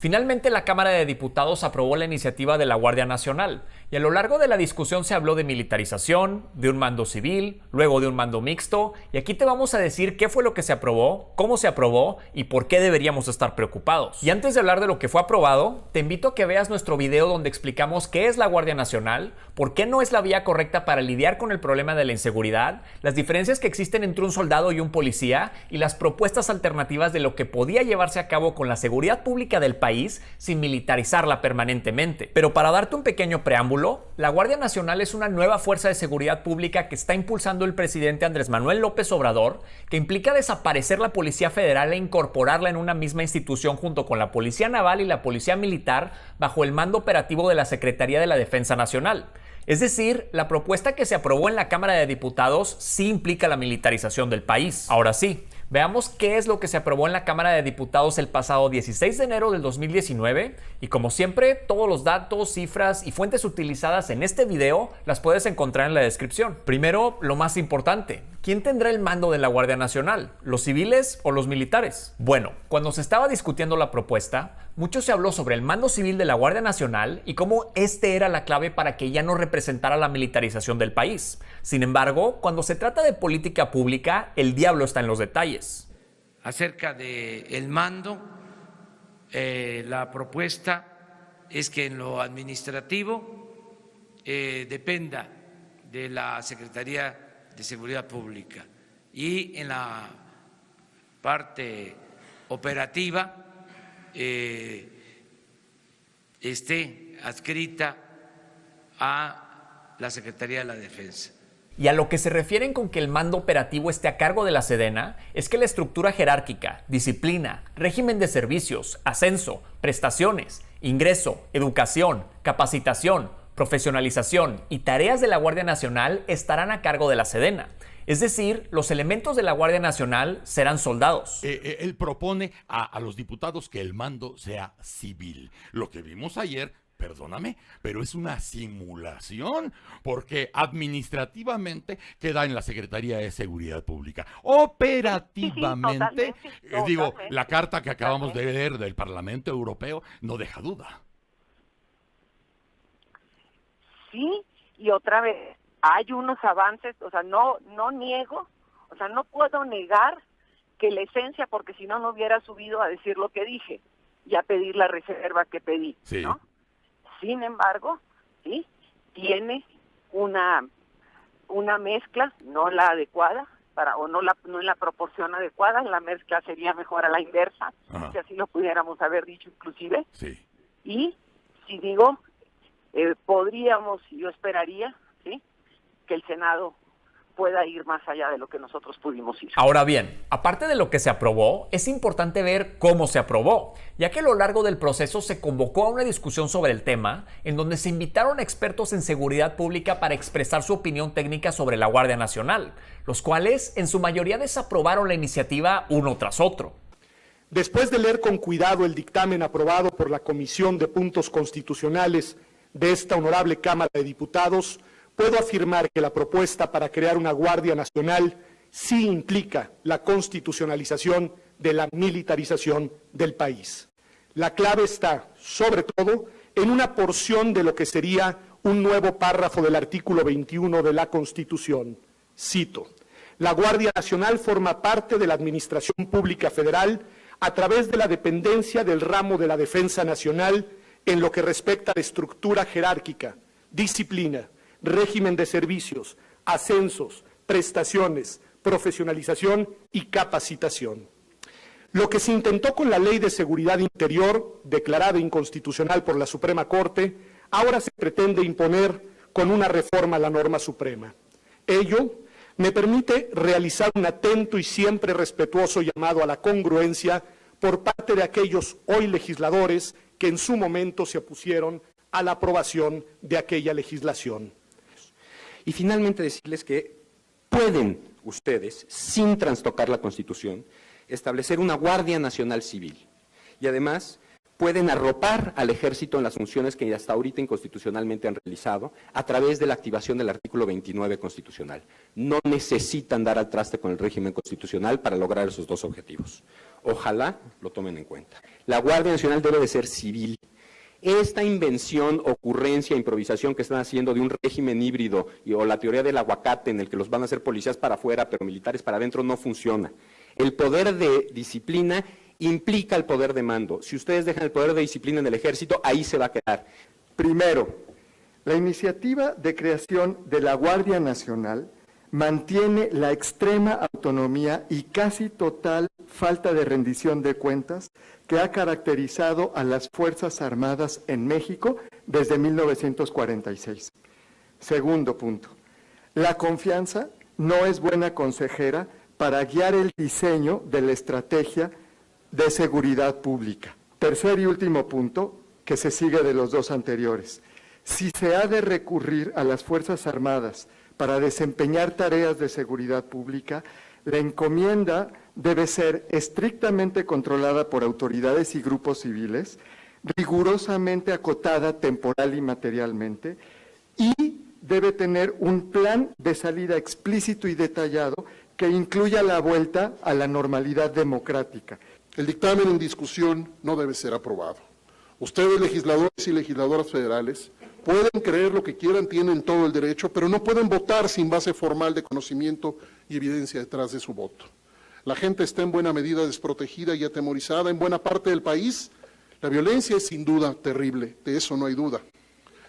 Finalmente, la Cámara de Diputados aprobó la iniciativa de la Guardia Nacional y a lo largo de la discusión se habló de militarización, de un mando civil, luego de un mando mixto, y aquí te vamos a decir qué fue lo que se aprobó, cómo se aprobó y por qué deberíamos estar preocupados. Y antes de hablar de lo que fue aprobado, te invito a que veas nuestro video donde explicamos qué es la Guardia Nacional, por qué no es la vía correcta para lidiar con el problema de la inseguridad, las diferencias que existen entre un soldado y un policía y las propuestas alternativas de lo que podía llevarse a cabo con la seguridad pública del país sin militarizarla permanentemente. Pero para darte un pequeño preámbulo, la Guardia Nacional es una nueva fuerza de seguridad pública que está impulsando el presidente Andrés Manuel López Obrador, que implica desaparecer la Policía Federal e incorporarla en una misma institución junto con la Policía Naval y la Policía Militar bajo el mando operativo de la Secretaría de la Defensa Nacional. Es decir, la propuesta que se aprobó en la Cámara de Diputados sí implica la militarización del país. Ahora sí, veamos qué es lo que se aprobó en la Cámara de Diputados el pasado 16 de enero del 2019 y como siempre, todos los datos, cifras y fuentes utilizadas en este video las puedes encontrar en la descripción. Primero, lo más importante, ¿quién tendrá el mando de la Guardia Nacional? ¿Los civiles o los militares? Bueno, cuando se estaba discutiendo la propuesta, mucho se habló sobre el mando civil de la Guardia Nacional y cómo este era la clave para que ya no representara la militarización del país. Sin embargo, cuando se trata de política pública, el diablo está en los detalles. Acerca del mando, la propuesta es que en lo administrativo dependa de la Secretaría de Seguridad Pública y en la parte operativa esté adscrita a la Secretaría de la Defensa. Y a lo que se refieren con que el mando operativo esté a cargo de la Sedena es que la estructura jerárquica, disciplina, régimen de servicios, ascenso, prestaciones, ingreso, educación, capacitación, profesionalización y tareas de la Guardia Nacional estarán a cargo de la Sedena. Es decir, los elementos de la Guardia Nacional serán soldados. Él propone a los diputados que el mando sea civil. Lo que vimos ayer, perdóname, pero es una simulación, porque administrativamente queda en la Secretaría de Seguridad Pública. Operativamente, digo, la carta que acabamos de leer del Parlamento Europeo no deja duda. Sí, y otra vez, hay unos avances, o sea, no niego, o sea, no puedo negar que la esencia, porque si no, no hubiera subido a decir lo que dije y a pedir la reserva que pedí, sí, ¿no? Sin embargo, sí, tiene una mezcla, no la adecuada, no en la proporción adecuada, la mezcla sería mejor a la inversa, ajá, si así lo pudiéramos haber dicho inclusive. Sí. Y si digo, podríamos, yo esperaría, ¿sí?, que el Senado pueda ir más allá de lo que nosotros pudimos ir. Ahora bien, aparte de lo que se aprobó, es importante ver cómo se aprobó, ya que a lo largo del proceso se convocó a una discusión sobre el tema, en donde se invitaron a expertos en seguridad pública para expresar su opinión técnica sobre la Guardia Nacional, los cuales en su mayoría desaprobaron la iniciativa uno tras otro. Después de leer con cuidado el dictamen aprobado por la Comisión de Puntos Constitucionales de esta honorable Cámara de Diputados, puedo afirmar que la propuesta para crear una Guardia Nacional sí implica la constitucionalización de la militarización del país. La clave está, sobre todo, en una porción de lo que sería un nuevo párrafo del artículo 21 de la Constitución. Cito: la Guardia Nacional forma parte de la Administración Pública Federal a través de la dependencia del ramo de la Defensa Nacional en lo que respecta a la estructura jerárquica, disciplina, régimen de servicios, ascensos, prestaciones, profesionalización y capacitación. Lo que se intentó con la Ley de Seguridad Interior, declarada inconstitucional por la Suprema Corte, ahora se pretende imponer con una reforma a la norma suprema. Ello me permite realizar un atento y siempre respetuoso llamado a la congruencia por parte de aquellos hoy legisladores que en su momento se opusieron a la aprobación de aquella legislación. Y finalmente decirles que pueden ustedes, sin trastocar la Constitución, establecer una Guardia Nacional Civil. Y además pueden arropar al ejército en las funciones que hasta ahorita inconstitucionalmente han realizado a través de la activación del artículo 29 constitucional. No necesitan dar al traste con el régimen constitucional para lograr esos dos objetivos. Ojalá lo tomen en cuenta. La Guardia Nacional debe de ser civil. Esta invención, ocurrencia, improvisación que están haciendo de un régimen híbrido o la teoría del aguacate en el que los van a hacer policías para afuera pero militares para adentro no funciona. El poder de disciplina implica el poder de mando. Si ustedes dejan el poder de disciplina en el ejército, ahí se va a quedar. Primero, la iniciativa de creación de la Guardia Nacional mantiene la extrema autonomía y casi total falta de rendición de cuentas que ha caracterizado a las Fuerzas Armadas en México desde 1946. Segundo punto, la confianza no es buena consejera para guiar el diseño de la estrategia de seguridad pública. Tercer y último punto, que se sigue de los dos anteriores. Si se ha de recurrir a las Fuerzas Armadas para desempeñar tareas de seguridad pública, la encomienda debe ser estrictamente controlada por autoridades y grupos civiles, rigurosamente acotada temporal y materialmente, y debe tener un plan de salida explícito y detallado que incluya la vuelta a la normalidad democrática. El dictamen en discusión no debe ser aprobado. Ustedes, legisladores y legisladoras federales, pueden creer lo que quieran, tienen todo el derecho, pero no pueden votar sin base formal de conocimiento y evidencia detrás de su voto. La gente está en buena medida desprotegida y atemorizada en buena parte del país. La violencia es sin duda terrible, de eso no hay duda.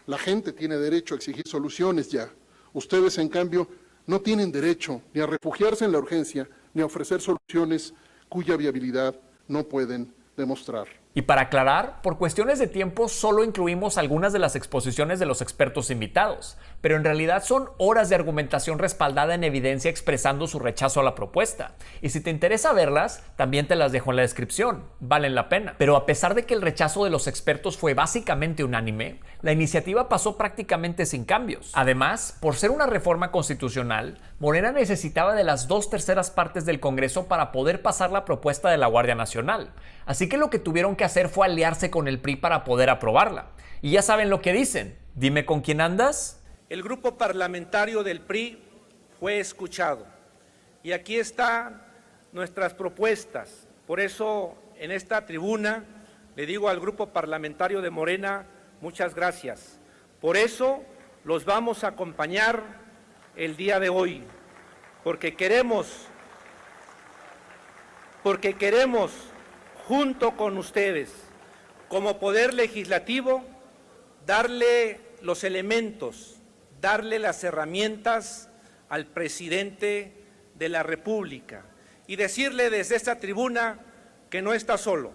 La gente tiene derecho a exigir soluciones ya. Ustedes, en cambio, no tienen derecho ni a refugiarse en la urgencia, ni a ofrecer soluciones cuya viabilidad no pueden demostrar. Y para aclarar, por cuestiones de tiempo solo incluimos algunas de las exposiciones de los expertos invitados, pero en realidad son horas de argumentación respaldada en evidencia expresando su rechazo a la propuesta. Y si te interesa verlas, también te las dejo en la descripción, valen la pena. Pero a pesar de que el rechazo de los expertos fue básicamente unánime, la iniciativa pasó prácticamente sin cambios. Además, por ser una reforma constitucional, Morena necesitaba de las 2/3 partes del Congreso para poder pasar la propuesta de la Guardia Nacional. Así que lo que tuvieron que hacer fue aliarse con el PRI para poder aprobarla. Y ya saben lo que dicen. Dime con quién andas. El grupo parlamentario del PRI fue escuchado. Y aquí están nuestras propuestas. Por eso, en esta tribuna, le digo al grupo parlamentario de Morena, muchas gracias. Por eso, los vamos a acompañar el día de hoy. Porque queremos junto con ustedes, como Poder Legislativo, darle los elementos, darle las herramientas al presidente de la República y decirle desde esta tribuna que no está solo,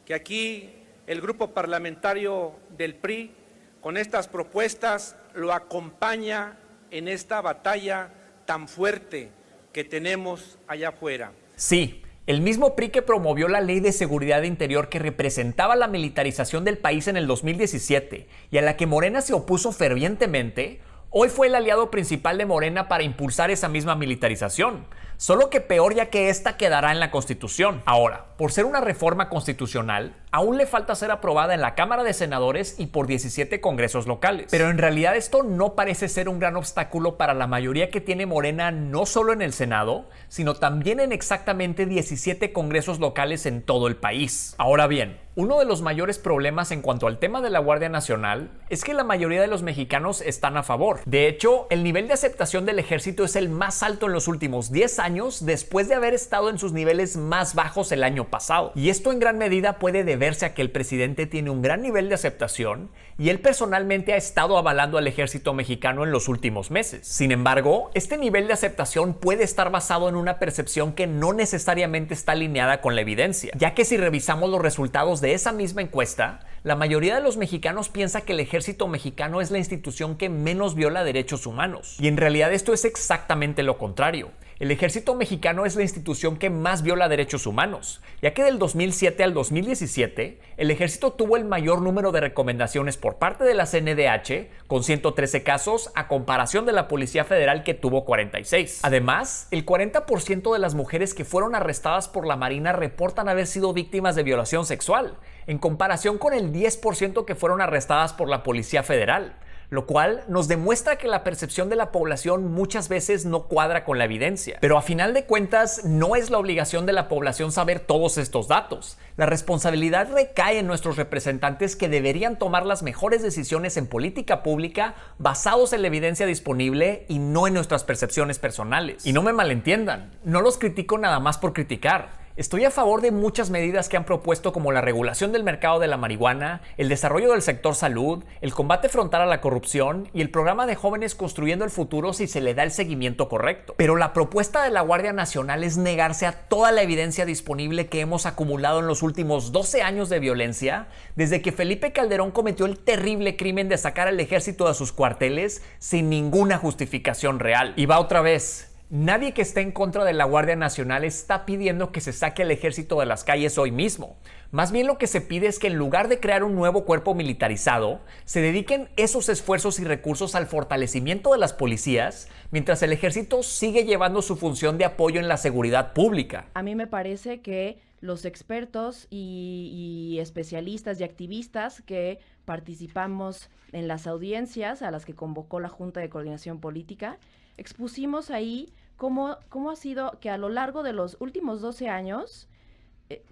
que aquí el grupo parlamentario del PRI, con estas propuestas, lo acompaña en esta batalla tan fuerte que tenemos allá afuera. Sí. El mismo PRI que promovió la Ley de Seguridad Interior que representaba la militarización del país en el 2017 y a la que Morena se opuso fervientemente, hoy fue el aliado principal de Morena para impulsar esa misma militarización. Solo que peor, ya que esta quedará en la Constitución. Ahora, por ser una reforma constitucional, aún le falta ser aprobada en la Cámara de Senadores y por 17 congresos locales. Pero en realidad esto no parece ser un gran obstáculo para la mayoría que tiene Morena no solo en el Senado, sino también en exactamente 17 congresos locales en todo el país. Ahora bien, uno de los mayores problemas en cuanto al tema de la Guardia Nacional es que la mayoría de los mexicanos están a favor. De hecho, el nivel de aceptación del ejército es el más alto en los últimos 10 años después de haber estado en sus niveles más bajos el año pasado. Y esto en gran medida puede deberse a que el presidente tiene un gran nivel de aceptación y él personalmente ha estado avalando al ejército mexicano en los últimos meses. Sin embargo, este nivel de aceptación puede estar basado en una percepción que no necesariamente está alineada con la evidencia, ya que si revisamos los resultados de esa misma encuesta, la mayoría de los mexicanos piensa que el ejército mexicano es la institución que menos viola derechos humanos. Y en realidad esto es exactamente lo contrario. el ejército mexicano es la institución que más viola derechos humanos, ya que del 2007 al 2017, el ejército tuvo el mayor número de recomendaciones por parte de la CNDH, con 113 casos, a comparación de la Policía Federal, que tuvo 46. Además, el 40% de las mujeres que fueron arrestadas por la Marina reportan haber sido víctimas de violación sexual, en comparación con el 10% que fueron arrestadas por la Policía Federal, lo cual nos demuestra que la percepción de la población muchas veces no cuadra con la evidencia. Pero a final de cuentas, no es la obligación de la población saber todos estos datos. La responsabilidad recae en nuestros representantes, que deberían tomar las mejores decisiones en política pública basados en la evidencia disponible y no en nuestras percepciones personales. Y no me malentiendan, no los critico nada más por criticar. Estoy a favor de muchas medidas que han propuesto, como la regulación del mercado de la marihuana, el desarrollo del sector salud, el combate frontal a la corrupción y el programa de jóvenes construyendo el futuro si se le da el seguimiento correcto. Pero la propuesta de la Guardia Nacional es negarse a toda la evidencia disponible que hemos acumulado en los últimos 12 años de violencia, desde que Felipe Calderón cometió el terrible crimen de sacar al ejército de sus cuarteles sin ninguna justificación real. Y va otra vez. Nadie que esté en contra de la Guardia Nacional está pidiendo que se saque al ejército de las calles hoy mismo. Más bien lo que se pide es que, en lugar de crear un nuevo cuerpo militarizado, se dediquen esos esfuerzos y recursos al fortalecimiento de las policías, mientras el ejército sigue llevando su función de apoyo en la seguridad pública. A mí me parece que los expertos y especialistas y activistas que participamos en las audiencias a las que convocó la Junta de Coordinación Política, expusimos ahí cómo ha sido que a lo largo de los últimos 12 años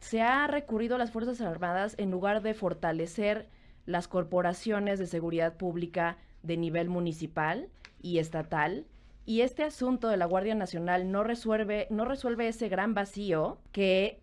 se ha recurrido a las Fuerzas Armadas en lugar de fortalecer las corporaciones de seguridad pública de nivel municipal y estatal. Y este asunto de la Guardia Nacional no resuelve ese gran vacío que,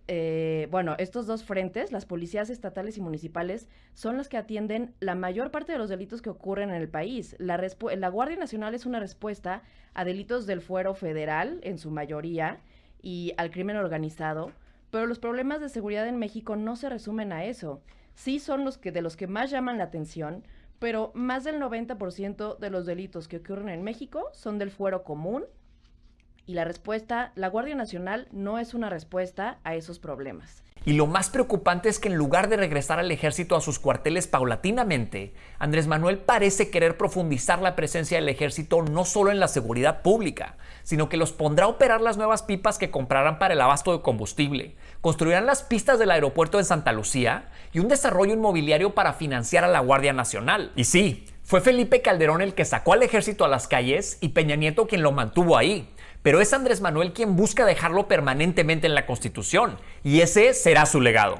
estos dos frentes, las policías estatales y municipales, son las que atienden la mayor parte de los delitos que ocurren en el país. La Guardia Nacional es una respuesta a delitos del fuero federal, en su mayoría, y al crimen organizado, pero los problemas de seguridad en México no se resumen a eso. Sí son de los que más llaman la atención, pero más del 90% de los delitos que ocurren en México son del fuero común, y la Guardia Nacional no es una respuesta a esos problemas. Y lo más preocupante es que, en lugar de regresar al ejército a sus cuarteles paulatinamente, Andrés Manuel parece querer profundizar la presencia del ejército no solo en la seguridad pública, sino que los pondrá a operar las nuevas pipas que comprarán para el abasto de combustible, construirán las pistas del aeropuerto de Santa Lucía y un desarrollo inmobiliario para financiar a la Guardia Nacional. Y sí, fue Felipe Calderón el que sacó al ejército a las calles y Peña Nieto quien lo mantuvo ahí. Pero es Andrés Manuel quien busca dejarlo permanentemente en la Constitución, y ese será su legado.